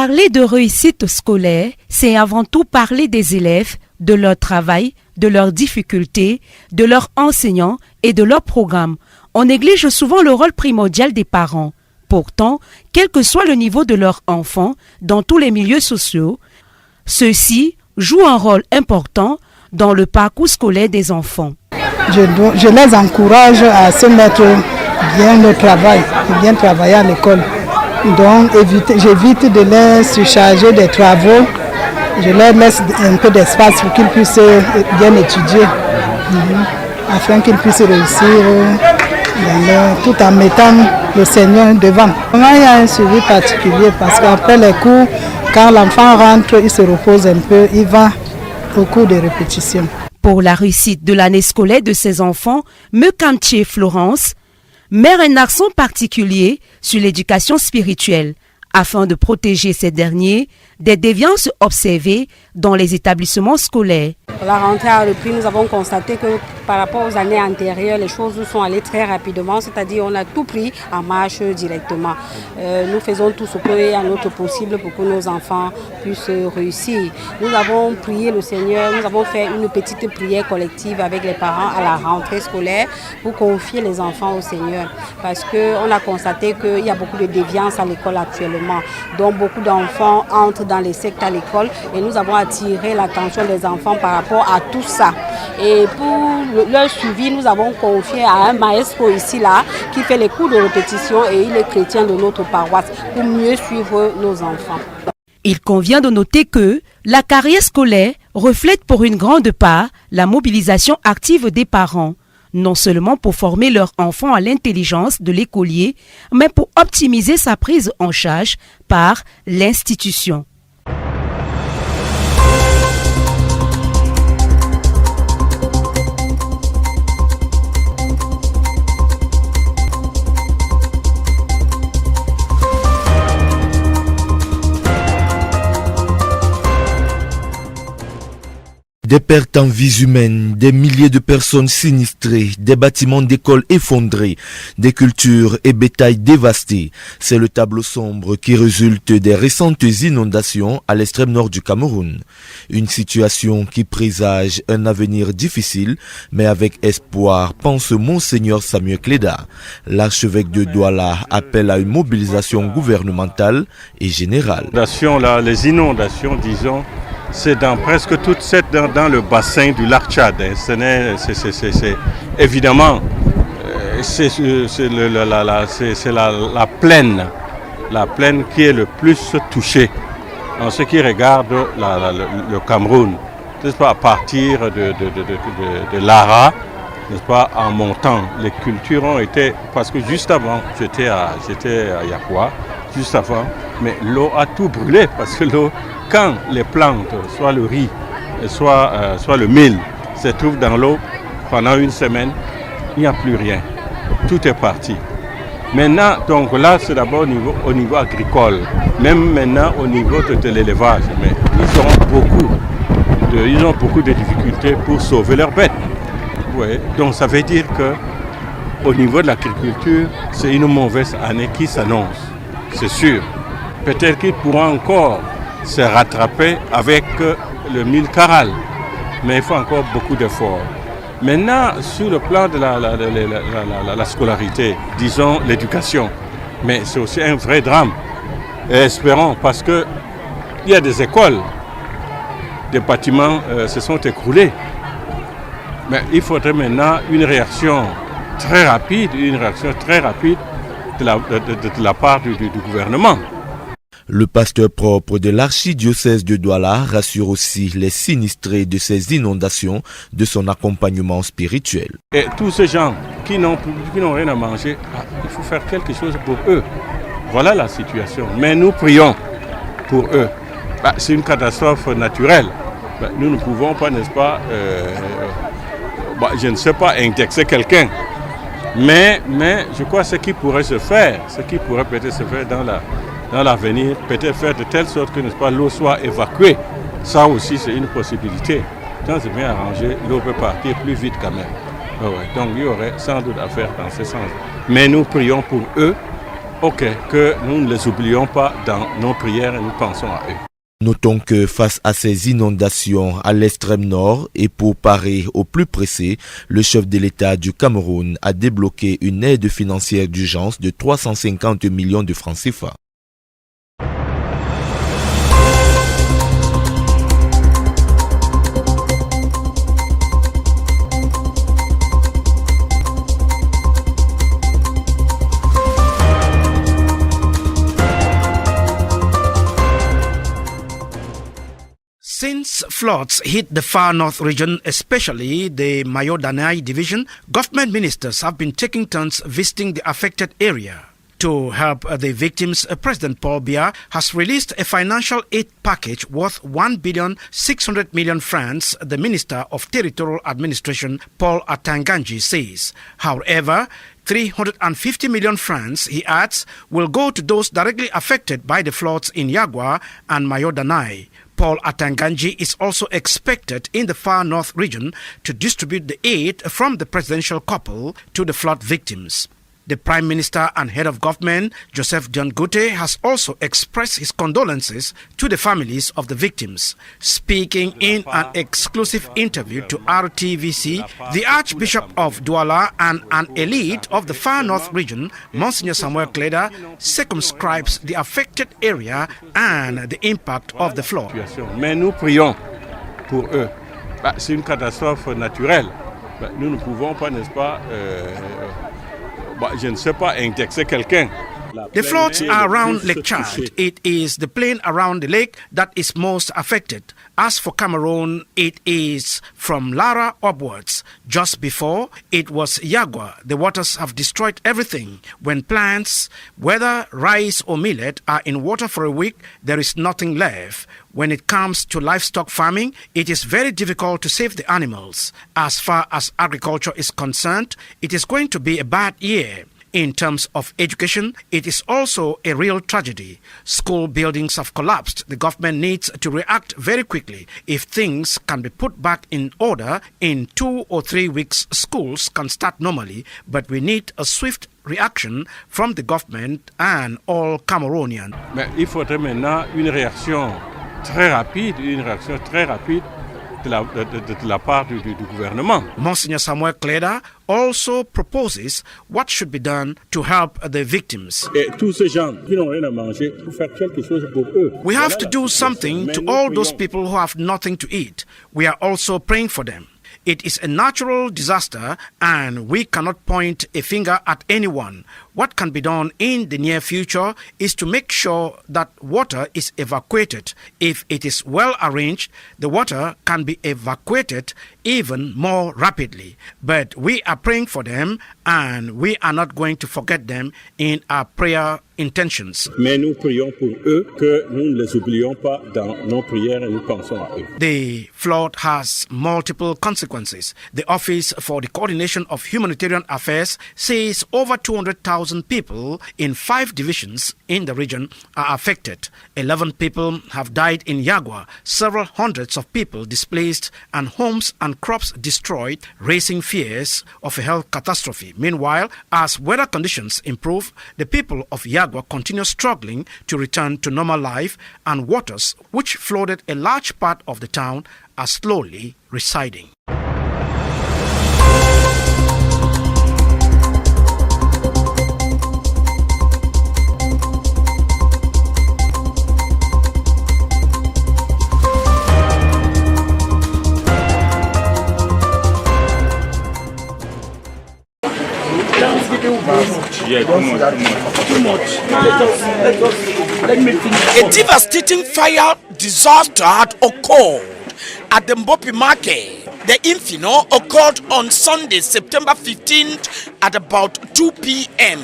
Parler de réussite scolaire, c'est avant tout parler des élèves, de leur travail, de leurs difficultés, de leurs enseignants et de leurs programmes. On néglige souvent le rôle primordial des parents. Pourtant, quel que soit le niveau de leur enfant, dans tous les milieux sociaux, ceux-ci jouent un rôle important dans le parcours scolaire des enfants. Je les encourage à se mettre bien au travail, bien travailler à l'école. Donc j'évite de les surcharger des travaux. Je leur laisse un peu d'espace pour qu'ils puissent bien étudier, afin qu'ils puissent réussir tout en mettant le Seigneur devant. Il y a un suivi particulier parce qu'après les cours, quand l'enfant rentre, il se repose un peu, il va au cours de répétition. Pour la réussite de l'année scolaire de ses enfants, Mekantier Florence met un accent particulier sur l'éducation spirituelle afin de protéger ces derniers des déviances observées dans les établissements scolaires. La rentrée a repris, nous avons constaté que par rapport aux années antérieures, les choses sont allées très rapidement, c'est-à-dire on a tout pris en marche directement. Nous faisons tout ce qui est à notre possible pour que nos enfants puissent réussir. Nous avons prié le Seigneur, nous avons fait une petite prière collective avec les parents à la rentrée scolaire pour confier les enfants au Seigneur. Parce qu'on a constaté qu'il y a beaucoup de déviance à l'école actuellement. Donc beaucoup d'enfants entrent dans les sectes à l'école et nous avons attiré l'attention des enfants par rapport à tout ça. Et pour leur suivi, nous avons confié à un maestro ici là qui fait les cours de répétition et il est chrétien de notre paroisse pour mieux suivre nos enfants. Il convient de noter que la carrière scolaire reflète pour une grande part la mobilisation active des parents, non seulement pour former leur enfant à l'intelligence de l'écolier, mais pour optimiser sa prise en charge par l'institution. Des pertes en vies humaines, des milliers de personnes sinistrées, des bâtiments d'écoles effondrés, des cultures et bétails dévastés. C'est le tableau sombre qui résulte des récentes inondations à l'extrême nord du Cameroun. Une situation qui présage un avenir difficile, mais avec espoir, pense Monseigneur Samuel Cléda. L'archevêque de Douala appelle à une mobilisation gouvernementale et générale. Les inondations, disons, c'est dans presque toute dans le bassin du lac Tchad. Évidemment, c'est la plaine qui est le plus touchée en ce qui regarde le Cameroun. N'est-ce pas, à partir de Lara, n'est-ce pas, en montant, les cultures ont été, parce que juste avant, j'étais à Yakwa, juste avant, mais l'eau a tout brûlé parce que l'eau, quand les plantes, soit le riz, soit le mil, se trouvent dans l'eau pendant une semaine, il n'y a plus rien. Tout est parti. Maintenant, donc là, c'est d'abord au niveau agricole, même maintenant au niveau de l'élevage. Mais ils ont beaucoup de difficultés pour sauver leurs bêtes. Ouais. Donc ça veut dire qu'au niveau de l'agriculture, c'est une mauvaise année qui s'annonce, c'est sûr. Peut-être qu'ils pourront encore se rattraper avec le mil caral, mais il faut encore beaucoup d'efforts. Maintenant, sur le plan de la scolarité, disons l'éducation, mais c'est aussi un vrai drame. Et espérons, parce qu'il y a des écoles, des bâtiments se sont écroulés. Mais il faudrait maintenant une réaction très rapide de la part du gouvernement. Le pasteur propre de l'archidiocèse de Douala rassure aussi les sinistrés de ces inondations de son accompagnement spirituel. Et tous ces gens qui n'ont rien à manger, il faut faire quelque chose pour eux. Voilà la situation. Mais nous prions pour eux. C'est une catastrophe naturelle. Nous ne pouvons pas, n'est-ce pas, je ne sais pas, indexer quelqu'un. Mais je crois que ce qui pourrait peut-être se faire dans l'avenir, peut-être faire de telle sorte que, n'est-ce pas, l'eau soit évacuée. Ça aussi, c'est une possibilité. Quand c'est bien arrangé, l'eau peut partir plus vite quand même. Donc il y aurait sans doute à faire dans ce sens. Mais nous prions pour eux. Ok, que nous ne les oublions pas dans nos prières et nous pensons à eux. Notons que face à ces inondations à l'extrême nord et pour parer au plus pressé, le chef de l'État du Cameroun a débloqué une aide financière d'urgence de 350 millions de francs CFA. Since floods hit the far north region, especially the Mayo-Danai division, government ministers have been taking turns visiting the affected area. To help the victims, President Paul Biya has released a financial aid package worth 1,600 million francs, the Minister of Territorial Administration, Paul Atanganji, says. However, 350 million francs, he adds, will go to those directly affected by the floods in Yagwa and Mayo-Danai. Paul Atanganji is also expected in the far north region to distribute the aid from the presidential couple to the flood victims. The Prime Minister and Head of Government, Joseph Dion Goute, has also expressed his condolences to the families of the victims. Speaking in an exclusive interview to RTVC, the Archbishop of Douala and an elite of the far north region, Monsignor Samuel Kleda, circumscribes the affected area and the impact of the flood. Mais nous prions pour eux. C'est une catastrophe naturelle. Nous ne pouvons pas, n'est-ce pas, je ne sais pas, indexer quelqu'un. The floods are around Lake Chad. It is the plain around the lake that is most affected. As for Cameroon, it is from Lara upwards. Just before, it was Yagwa. The waters have destroyed everything. When plants, whether rice or millet, are in water for a week, there is nothing left. When it comes to livestock farming, it is very difficult to save the animals. As far as agriculture is concerned, it is going to be a bad year. In terms of education, it is also a real tragedy. School buildings have collapsed. The government needs to react very quickly. If things can be put back in order, in 2 or 3 weeks, schools can start normally, but we need a swift reaction from the government and all Cameroonians. Mais il faudrait maintenant une réaction très rapide de la part du gouvernement. Monsignor Samuel Kleda also proposes what should be done to help the victims. Et tous ces gens qui n'ont rien à manger, il faut faire quelque chose pour eux. We have to do something to all those people who have nothing to eat. We are also praying for them. It is a natural disaster and we cannot point a finger at anyone. What can be done in the near future is to make sure that water is evacuated. If it is well arranged, the water can be evacuated even more rapidly. But we are praying for them and we are not going to forget them in our prayer intentions. Mais nous prions pour eux, que nous ne les oublions pas dans nos prières et nous pensons à eux. The flood has multiple consequences. The Office for the Coordination of Humanitarian Affairs says over 200,000 people in 5 divisions in the region are affected. 11 people have died in Yagwa, several hundreds of people displaced and homes and crops destroyed, raising fears of a health catastrophe. Meanwhile, as weather conditions improve, the people of Yagwa continue struggling to return to normal life, and waters which flooded a large part of the town are slowly receding. A devastating fire disaster had occurred at the Mbopi market. The inferno occurred on Sunday, September 15th at about 2 p.m.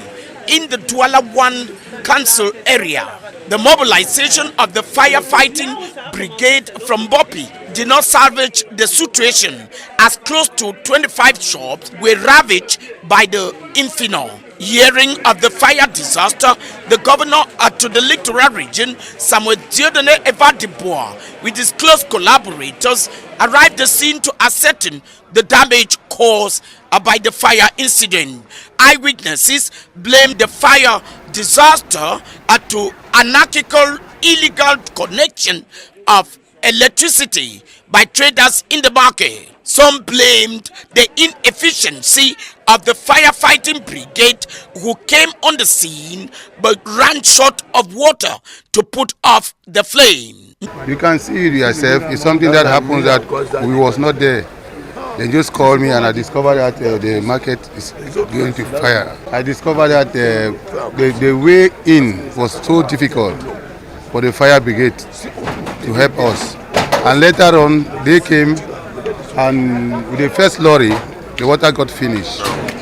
in the Douala 1 council area. The mobilization of the firefighting brigade from Mbopi did not salvage the situation, as close to 25 shops were ravaged by the inferno. Hearing of the fire disaster, the governor to the Littoral region, Samuel Dieudonné Evadibois, with his close collaborators, arrived at the scene to ascertain the damage caused by the fire incident. Eyewitnesses blamed the fire disaster to anarchical illegal connection of electricity by traders in the market. Some blamed the inefficiency of the firefighting brigade who came on the scene but ran short of water to put off the flame. You can see it yourself. It's something that happens that we was not there. They just called me and I discovered that the market is going to fire. I discovered that the way in was so difficult for the fire brigade to help us. And later on, they came and with the first lorry, the water got finished.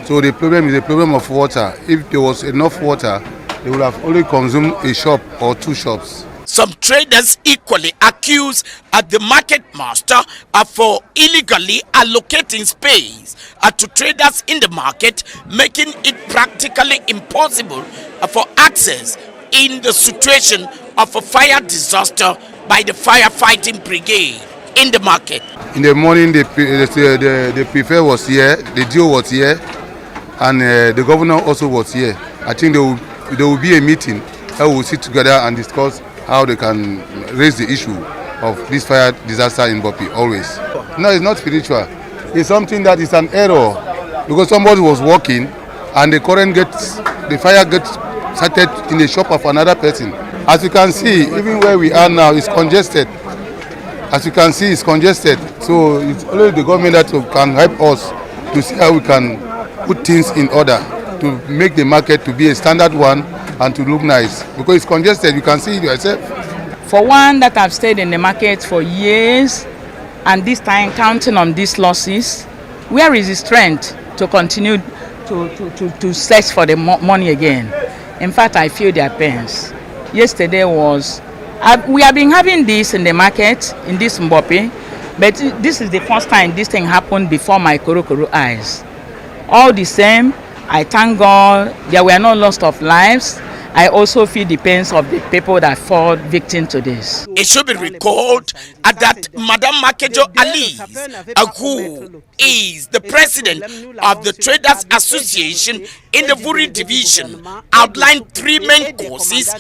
So the problem is the problem of water. If there was enough water, they would have only consumed a shop or two shops. Some traders equally accuse the market master for illegally allocating space to traders in the market, making it practically impossible for access in the situation of a fire disaster by the firefighting brigade in the market. In the morning, the prefect was here, the DO was here, and the governor also was here. I think there will be a meeting that we will sit together and discuss how they can raise the issue of this fire disaster in Mbopi always. No, it's not spiritual. It's something that is an error because somebody was walking and the fire gets started in the shop of another person. As you can see, even where we are now, it's congested. As you can see, it's congested. So it's only the government that can help us to see how we can put things in order to make the market to be a standard one and to look nice. Because it's congested, you can see it yourself. For one that I've stayed in the market for years, and this time counting on these losses, where is the strength to continue to search for the money again? In fact, I feel their pains. Yesterday we have been having this in the market, in this Mbopi, but this is the first time this thing happened before my Korokoro eyes. All the same, I thank God there were no loss of lives. I also feel the pains of the people that fall victim to this. It should be recalled that Madam Makejo Alice, who is the president of the Traders Association in the Vuri division, outlined three main causes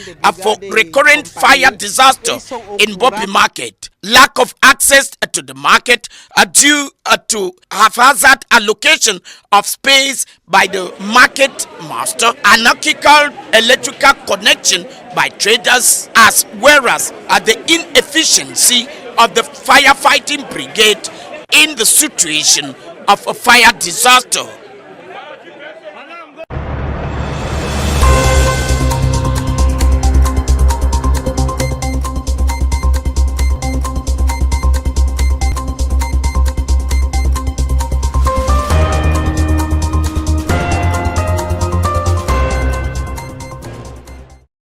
for recurrent fire disaster in Mbopi market. Lack of access to the market due to haphazard allocation of space by the market master, anarchical electrical connection by traders, as well as the inefficiency of the firefighting brigade in the situation of a fire disaster.